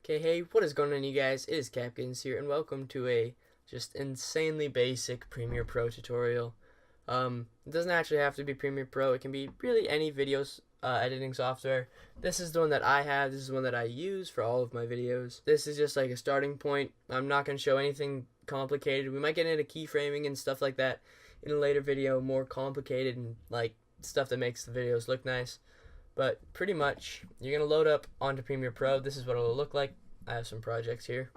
Okay, hey, what is going on, you guys? It is Capkins here, and welcome to a just insanely basic Premiere Pro tutorial. It doesn't actually have to be Premiere Pro. It can be really any videos editing software. This is the one that I have. This is the one that I use for all of my videos. This is just like a starting point. I'm not going to show anything complicated. We might get into keyframing and stuff like that in a later video, more complicated and like stuff that makes the videos look nice. But pretty much, you're going to load up onto Premiere Pro. This is what it'll look like. I have some projects here.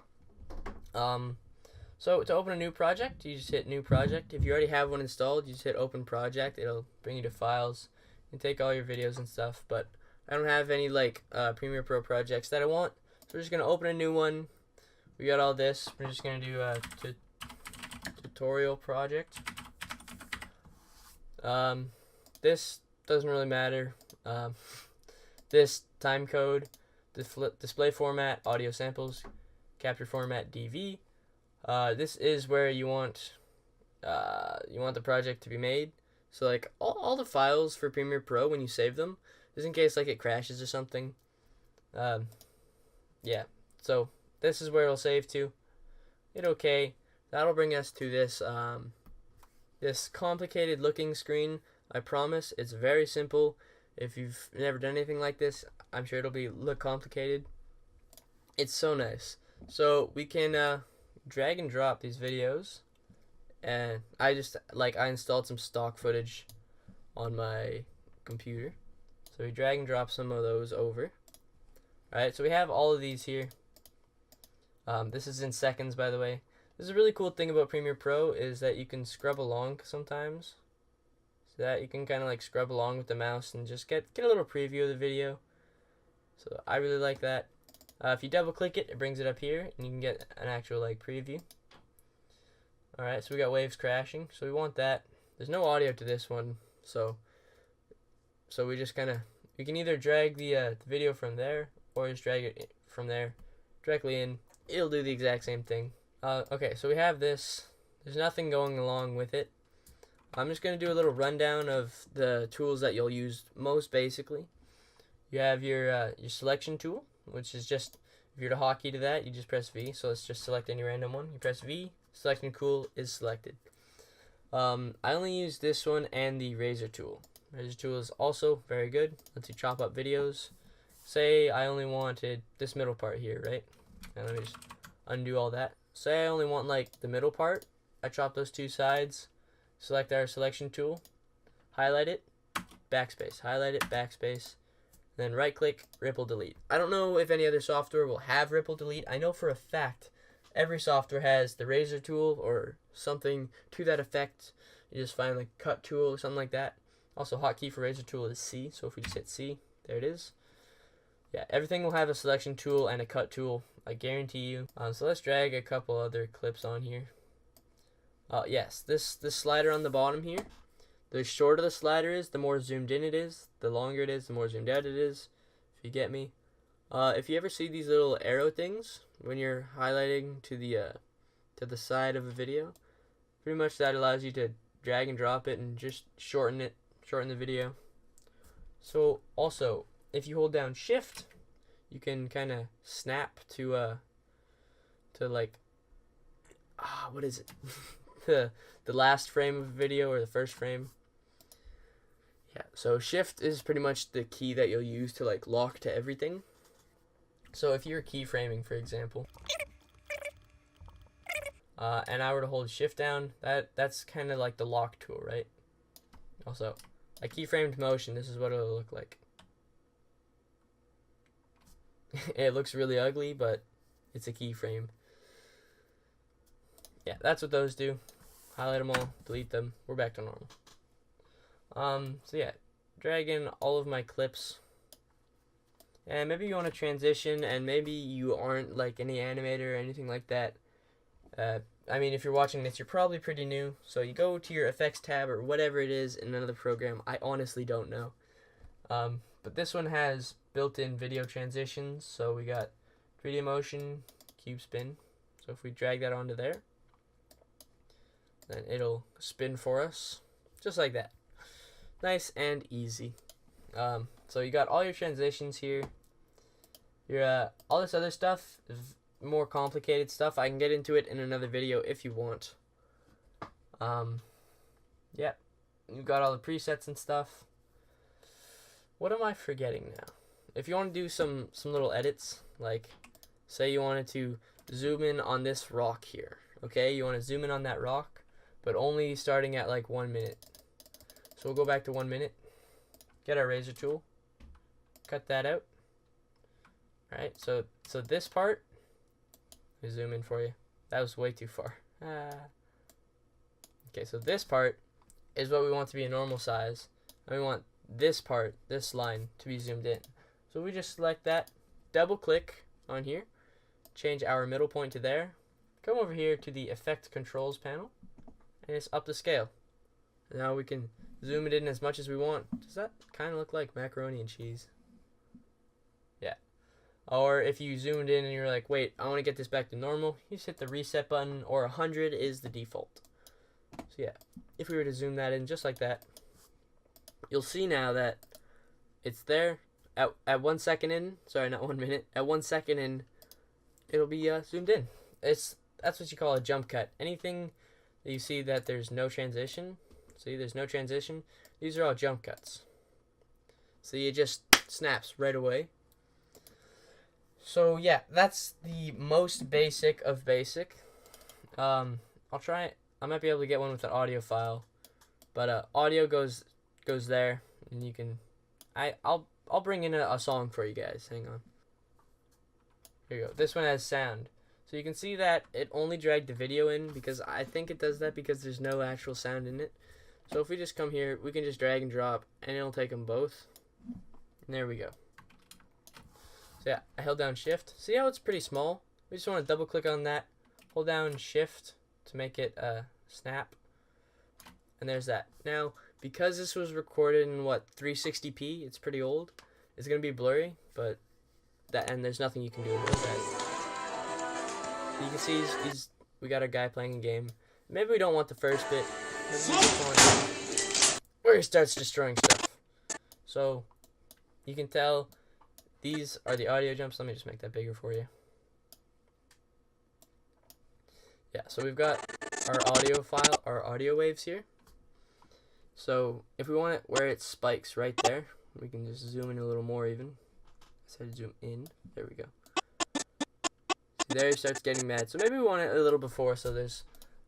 So to open a new project, you just hit New Project. If you already have one installed, you just hit Open Project. It'll bring you to Files and take all your videos and stuff. But I don't have any like Premiere Pro projects that I want. So we're just going to open a new one. We got all this. We're just going to do a tutorial project. This doesn't really matter. This time code, display format, audio samples, capture format, DV. This is where you want the project to be made. So like all the files for Premiere Pro when you save them, just in case like it crashes or something. Yeah. So this is where it'll save to. Hit OK. That'll bring us to this this complicated looking screen. I promise it's very simple. If you've never done anything like this, I'm sure it'll look complicated. It's so nice. So we can drag and drop these videos, and I installed some stock footage on my computer. So we drag and drop some of those over. Alright, so we have all of these here. This is in seconds, by the way. This is a really cool thing about Premiere Pro is that you can scrub along sometimes. So that you can kind of like scrub along with the mouse and just get a little preview of the video. So I really like that. If you double click it, it brings it up here and you can get an actual like preview. Alright, so we got waves crashing, so we want that. There's no audio to this one, so we just we can either drag the video from there or just drag it from there directly in. It'll do the exact same thing. Okay, so we have this. There's nothing going along with it. I'm just going to do a little rundown of the tools that you'll use most basically. You have your selection tool, which is just, if you're to hotkey to that, you just press V. So let's just select any random one. You press V, selection tool is selected. I only use this one and the razor tool. Razor tool is also very good. Lets you chop up videos. Say I only wanted this middle part here, right? And let me just undo all that. Say I only want like the middle part. I chop those two sides. Select our selection tool, highlight it, backspace, highlight it, backspace, then right click, ripple delete. I don't know if any other software will have ripple delete. I know for a fact every software has the razor tool or something to that effect. You just find like cut tool or something like that. Also hotkey for razor tool is C, so if we just hit C, there it is. Yeah, everything will have a selection tool and a cut tool, I guarantee you. So let's drag a couple other clips on here. Yes, this slider on the bottom here, the shorter the slider is, the more zoomed in it is. The longer it is, the more zoomed out it is, if you get me. If you ever see these little arrow things when you're highlighting to the side of a video, pretty much that allows you to drag and drop it and just shorten the video. So also, if you hold down Shift, you can kind of snap to like, what is it? the last frame of a video or the first frame. Yeah, so Shift is pretty much the key that you'll use to like lock to everything. So if you're keyframing, for example, and I were to hold Shift down, that's kind of like the lock tool, right? Also, a keyframed motion, this is what it'll look like. It looks really ugly, but it's a keyframe. Yeah, that's what those do. Highlight them all, delete them. We're back to normal. So yeah, drag in all of my clips. And maybe you want to transition, and maybe you aren't like any animator or anything like that. I mean, if you're watching this, you're probably pretty new. So you go to your effects tab or whatever it is in another program. I honestly don't know. But this one has built-in video transitions. So we got 3D motion, cube spin. So if we drag that onto there, then it'll spin for us, just like that. Nice and easy. So you got all your transitions here. all this other stuff is more complicated stuff. I can get into it in another video if you want. Yeah, you've got all the presets and stuff. What am I forgetting now? If you want to do some little edits, like say you wanted to zoom in on this rock here, okay? You want to zoom in on that rock, but only starting at like 1 minute. So we'll go back to 1 minute, get our razor tool, cut that out. Alright, so this part, let me zoom in for you. That was way too far. Okay, so this part is what we want to be a normal size, and we want this part, this line, to be zoomed in. So we just select that, double click on here, change our middle point to there, come over here to the effect controls panel, and it's up the scale. And now we can zoom it in as much as we want. Does that kind of look like macaroni and cheese? Yeah. Or if you zoomed in and you're like, wait, I want to get this back to normal, you just hit the reset button, or 100 is the default. So yeah, if we were to zoom that in just like that, you'll see now that it's there. At 1 second in, sorry, not 1 minute, at 1 second in, it'll be zoomed in. That's what you call a jump cut. Anything that you see that there's no transition, see there's no transition, these are all jump cuts. So it just snaps right away. So yeah, that's the most basic of basic. I'll try it. I might be able to get one with an audio file, but audio goes there, and you can. I'll bring in a song for you guys. Hang on. Here you go. This one has sound. So you can see that it only dragged the video in, because I think it does that because there's no actual sound in it. So if we just come here, we can just drag and drop, and it'll take them both. And there we go. So yeah, I held down shift. See how it's pretty small? We just want to double click on that, hold down shift to make it snap. And there's that. Now, because this was recorded in what, 360p, it's pretty old, it's gonna be blurry, but and there's nothing you can do about that. You can see we got a guy playing a game. Maybe we don't want the first bit. Maybe we just want where he starts destroying stuff. So you can tell these are the audio jumps. Let me just make that bigger for you. Yeah, so we've got our audio file, our audio waves here. So if we want it where it spikes right there, we can just zoom in a little more even. I said zoom in. There we go. See, there it starts getting mad. So maybe we want it a little before, so there's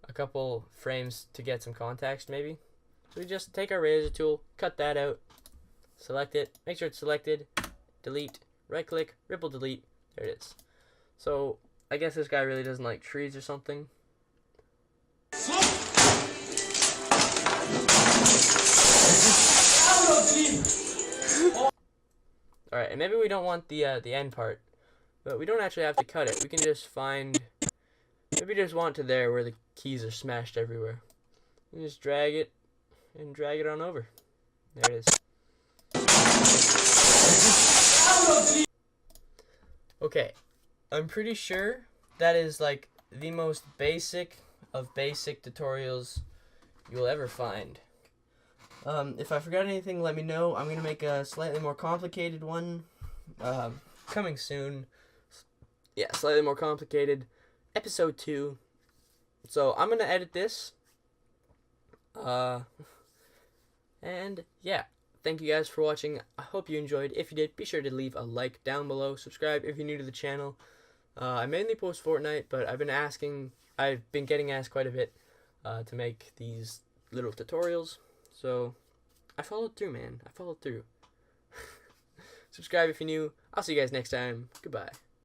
a couple frames to get some context maybe. So we just take our razor tool, cut that out, select it, make sure it's selected, delete, right click, ripple delete, there it is. So I guess this guy really doesn't like trees or something. Alright, and maybe we don't want the end part, but we don't actually have to cut it. We can just find, maybe just want to there where the keys are smashed everywhere. You just drag it and drag it on over. There it is. Okay, I'm pretty sure that is like the most basic of basic tutorials you'll ever find. If I forgot anything, let me know. I'm going to make a slightly more complicated one coming soon. Yeah, slightly more complicated. Episode 2. So I'm going to edit this. And yeah, thank you guys for watching. I hope you enjoyed. If you did, be sure to leave a like down below. Subscribe if you're new to the channel. I mainly post Fortnite, but I've been getting asked quite a bit to make these little tutorials. So I followed through, man. I followed through. Subscribe if you're new. I'll see you guys next time. Goodbye.